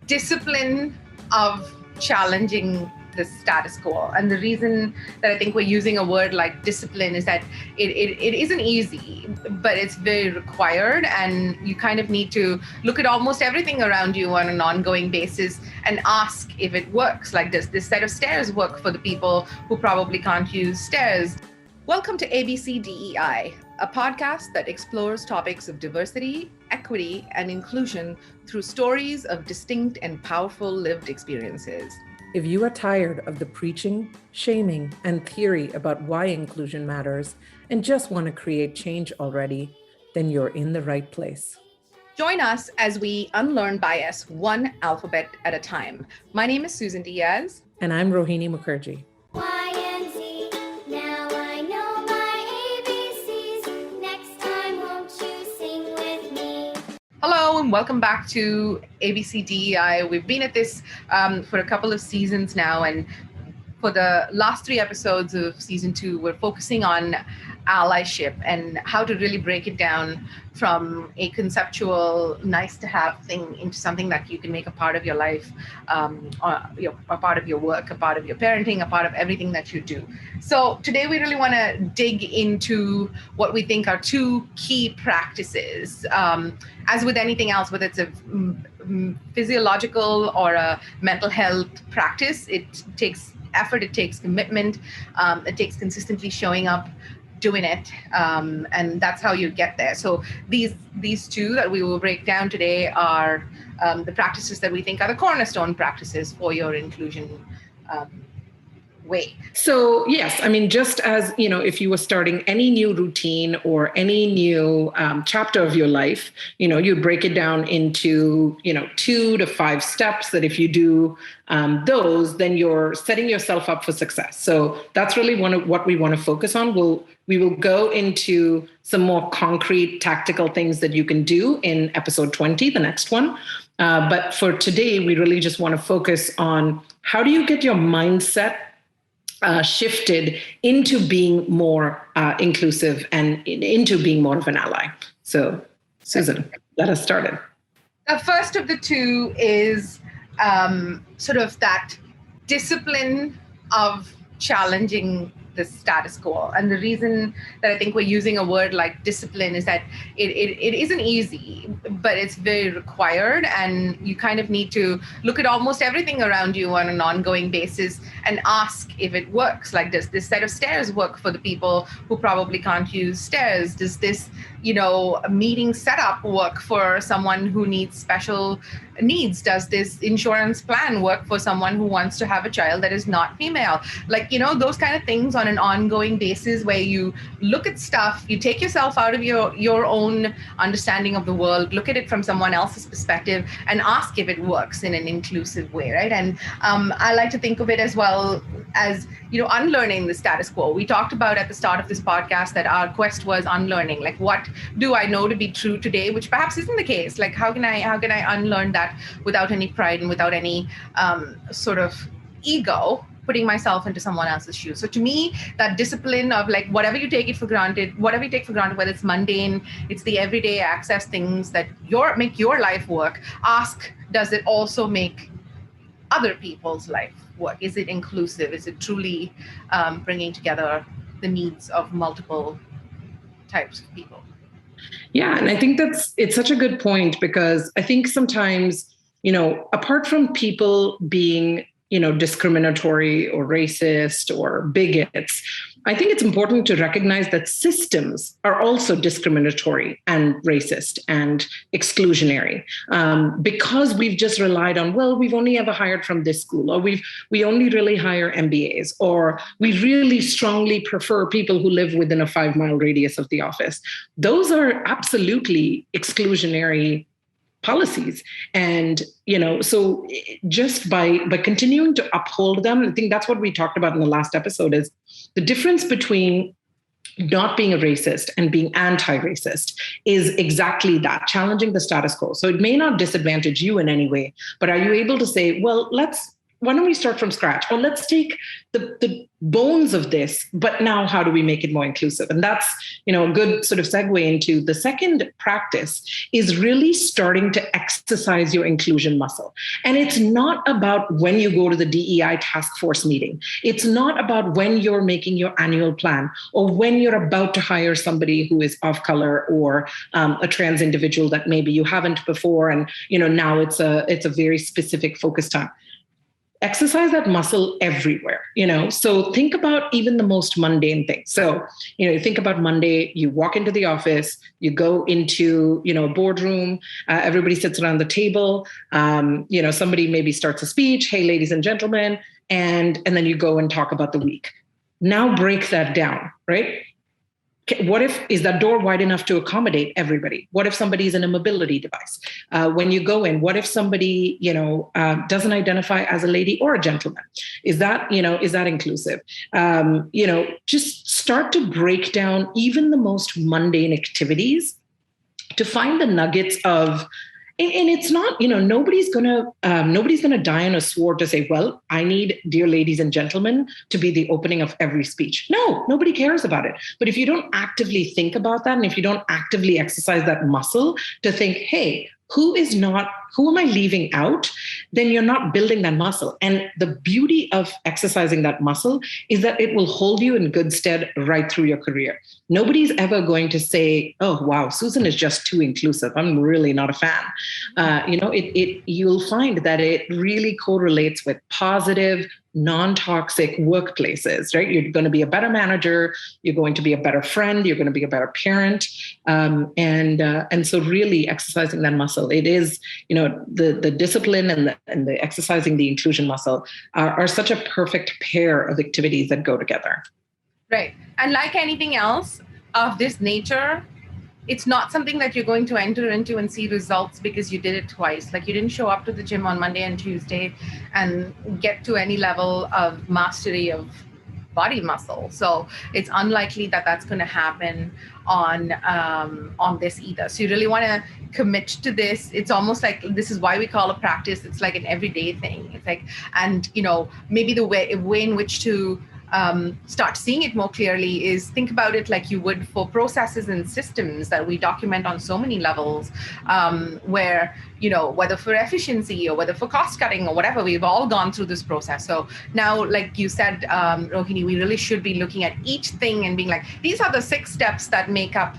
discipline of challenging the status quo. And the reason that I think we're using a word like discipline is that it isn't easy, but it's very required. And you kind of need to look at almost everything around you on an ongoing basis and ask if it works. Like, does this set of stairs work for the people who probably can't use stairs? Welcome to abcdei, a podcast that explores topics of diversity, equity, and inclusion through stories of distinct and powerful lived experiences. If you are tired of the preaching, shaming, and theory about why inclusion matters and just want to create change already, then you're in the right place. Join us as we unlearn bias one alphabet at a time. My name is Susan Diaz. And I'm Rohini Mukherjee. Hello and welcome back to abcdei. We've been at this for a couple of seasons now, and for the last 3 episodes of season 2, we're focusing on allyship and how to really break it down from a conceptual, nice to have thing into something that you can make a part of your life, a part of your work, a part of your parenting, a part of everything that you do. So today we really want to dig into what we think are 2 key practices. As with anything else, whether it's a physiological or a mental health practice, it takes effort, it takes commitment, it takes consistently showing up, doing it, and that's how you get there. So these 2 that we will break down today are the practices that we think are the cornerstone practices for your inclusion way. So yes, I mean, just as, if you were starting any new routine or any new chapter of your life, you break it down into, 2 to 5 steps that if you do those, then you're setting yourself up for success. So that's really what we want to focus on. We will go into some more concrete tactical things that you can do in episode 20, the next one. But for today, we really just want to focus on how do you get your mindset shifted into being more inclusive and into being more of an ally. So, Susan, let us start it. The first of the 2 is sort of that discipline of challenging the status quo. And the reason that I think we're using a word like discipline is that it isn't easy, but it's very required. And you kind of need to look at almost everything around you on an ongoing basis and ask if it works. Like, does this set of stairs work for the people who probably can't use stairs? Does this, meeting setup work for someone who needs special needs? Does this insurance plan work for someone who wants to have a child that is not female? Like, those kind of things on an ongoing basis where you look at stuff, you take yourself out of your own understanding of the world, look at it from someone else's perspective and ask if it works in an inclusive way, right? And I like to think of it as well as, unlearning the status quo. We talked about at the start of this podcast that our quest was unlearning. Like, what do I know to be true today, which perhaps isn't the case? Like, how can I unlearn that without any pride and without any sort of ego, putting myself into someone else's shoes? So to me, that discipline of like, whatever you take for granted, whether it's mundane, it's the everyday access things that make your life work. Ask, does it also make other people's life work? Is it inclusive? Is it truly bringing together the needs of multiple types of people? Yeah, and I think it's such a good point, because I think sometimes, apart from people being, discriminatory or racist or bigots, I think it's important to recognize that systems are also discriminatory and racist and exclusionary, because we've just relied on, we've only ever hired from this school, or we only really hire MBAs, or we really strongly prefer people who live within a 5-mile radius of the office. Those are absolutely exclusionary policies. And, so just by continuing to uphold them, I think that's what we talked about in the last episode, is the difference between not being a racist and being anti-racist is exactly that, challenging the status quo. So it may not disadvantage you in any way, but are you able to say, let's why don't we start from scratch? Or let's take the bones of this, but now how do we make it more inclusive? And that's, a good sort of segue into the second practice is really starting to exercise your inclusion muscle. And it's not about when you go to the DEI task force meeting. It's not about when you're making your annual plan or when you're about to hire somebody who is of color or a trans individual that maybe you haven't before. And, now it's a very specific focus time. Exercise that muscle everywhere, So think about even the most mundane things. So, you think about Monday, you walk into the office, you go into, a boardroom, everybody sits around the table, somebody maybe starts a speech, hey, ladies and gentlemen, and then you go and talk about the week. Now break that down, right? What if, is that door wide enough to accommodate everybody? What if somebody's in a mobility device? When you go in, what if somebody, doesn't identify as a lady or a gentleman? Is that inclusive? Just start to break down even the most mundane activities to find the nuggets of. And it's not, nobody's gonna die on a sword to say, well, I need, dear ladies and gentlemen, to be the opening of every speech. No, nobody cares about it. But if you don't actively think about that, and if you don't actively exercise that muscle to think, hey, who am I leaving out? Then you're not building that muscle. And the beauty of exercising that muscle is that it will hold you in good stead right through your career. Nobody's ever going to say, oh, wow, Susan is just too inclusive. I'm really not a fan. You'll find that it really correlates with positive, non-toxic workplaces, right? You're going to be a better manager. You're going to be a better friend. You're going to be a better parent. And so really exercising that muscle, it is, the discipline and the exercising the inclusion muscle are such a perfect pair of activities that go together. Right. And like anything else of this nature, it's not something that you're going to enter into and see results because you did it twice. Like you didn't show up to the gym on Monday and Tuesday and get to any level of mastery of body muscle. So it's unlikely that that's going to happen on this either. So you really want to commit to this. It's almost like, this is why we call a practice. It's like an everyday thing. It's like, and maybe the way in which to start seeing it more clearly is think about it like you would for processes and systems that we document on so many levels, where, whether for efficiency or whether for cost cutting or whatever, we've all gone through this process. So now, like you said, Rohini, we really should be looking at each thing and being like, these are the 6 steps that make up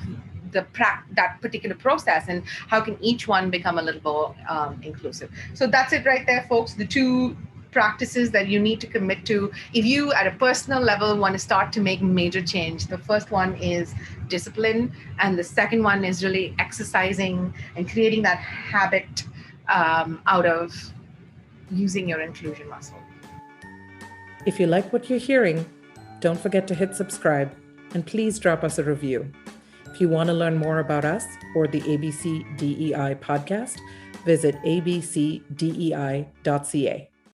that particular process, and how can each one become a little more inclusive. So that's it right there, folks. The 2 practices that you need to commit to if you at a personal level want to start to make major change. The first one is discipline, and the second one is really exercising and creating that habit out of using your inclusion muscle. If you like what you're hearing, don't forget to hit subscribe and please drop us a review. If you want to learn more about us or the ABC DEI podcast, visit abcdei.ca.